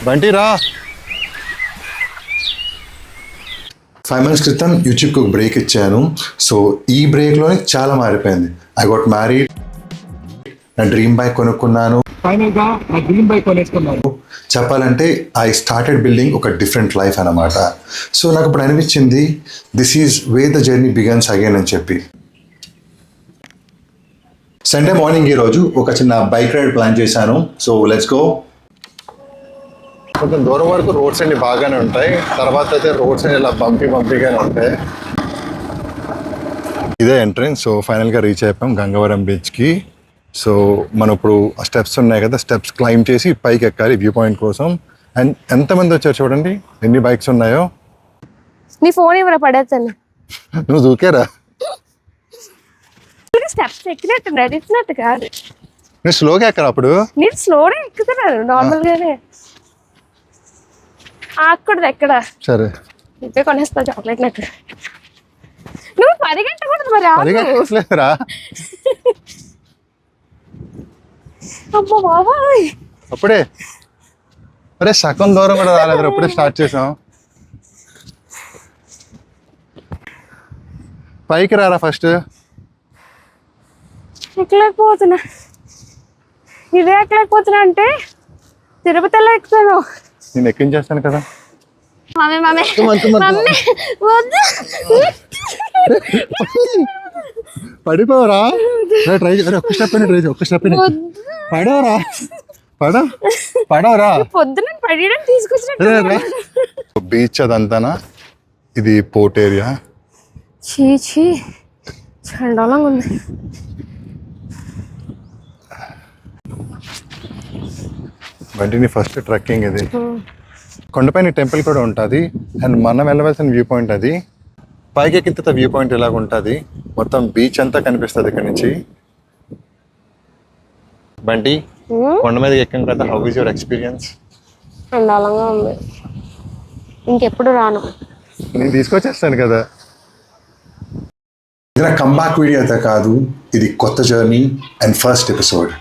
బంటి రా. 5 months క్రితం యూట్యూబ్కి ఒక బ్రేక్ ఇచ్చాను. సో ఈ బ్రేక్లోనే చాలా మారిపోయింది. ఐ గోట్ మ్యారీడ్, నా డ్రీమ్ బైక్ కొనుక్కున్నాను. ఫైనల్గా నా డ్రీమ్ బైక్ కొనేసుకున్నాను. చెప్పాలంటే ఐ స్టార్టెడ్ బిల్డింగ్ ఒక డిఫరెంట్ లైఫ్ అన్నమాట. సో నాకు ఇప్పుడు అనిపించింది this is way the journey begins again అని చెప్పి. సండే మార్నింగ్ ఈరోజు ఒక చిన్న బైక్ రైడ్ ప్లాన్ చేశాను. So let's go. కొంచెం దూరం వరకు రోడ్స్ అన్ని బాగానే ఉంటాయి, తర్వాత అయితే రోడ్స్ అన్ని ఇలా బంపీగానే ఉంటాయి. ఇదే ఎంట్రన్స్. సో ఫైనల్గా రీచ్ అయిపోయాం గంగవరం బీచ్కి. సో మనం ఇప్పుడు ఆ స్టెప్స్ ఉన్నాయి కదా, స్టెప్స్ క్లైమ్ చేసి పైకి ఎక్కాలి వ్యూ పాయింట్ కోసం. అండ్ ఎంతమంది వచ్చారు చూడండి, ఎన్ని బైక్స్ ఉన్నాయో. నీ ఫోన్ ఎవరో పడేస్తాను. నువ్వు దూకేరా. స్టెప్స్ ఎక్కినట్టు నడిచినట్టు కాదు. నువ్వు స్లోగా ఎక్కరా అప్పుడు. నేను స్లోగా ఎక్కుతున్నాను నార్మల్ గానే. ఆకూడదు ఎక్కడ. సరే ఇదే కొనేస్తా చాక్లెట్ నాకు. నువ్వు పరిగెట్టకూడదు మరి. పరిగెట్టలేదురా. అమ్మో బాబాయ్, అప్పుడే అరే సగం దూరం కూడా రాలేదు, అప్పుడే స్టార్ట్ చేసాం. పైకి రారా ఫస్ట్. ఎక్కలేకపోతున్నా. ఇదే ఎక్కలేకపోతున్నా అంటే తిరుపతిలో ఎక్కుతాను. నేను ఎక్కించేస్తాను కదా. మమ్మీ మమ్మీ మమ్మీ వద్దు. పడిపోవరా. ట్రై ఒక్క స్టెప్ ఒక్క స్టెప్ పడవరా. పడవరా. పొద్దున పడడం తీసుకొచ్చినట్టు. బీచ్ అదంతానా. ఇది పోర్ట్ ఏరియా. చీ చండాలంగా ఉంది. బంటిని ఫస్ట్ ట్రెక్కింగ్ ఇది. కొండపైన టెంపుల్ కూడా ఉంటుంది. అండ్ మనం వెళ్ళవలసిన వ్యూ పాయింట్ అది. పైకి ఎక్కిన తర్వాత వ్యూ పాయింట్ ఇలాగ ఉంటుంది. మొత్తం బీచ్ అంతా కనిపిస్తుంది ఇక్కడ నుంచి. బంటి కొండ మీద ఎక్కాం కదా, హౌ ఈజ్ యువర్ ఎక్స్పీరియన్స్? చండాలంగా ఉంది, ఇంకెప్పుడు రాను. నేను తీసుకొచ్చేస్తాను కదా. ఇది నా కంబ్యాక్ వీడియో అయితే కాదు, ఇది కొత్త జర్నీ అండ్ ఫస్ట్ ఎపిసోడ్.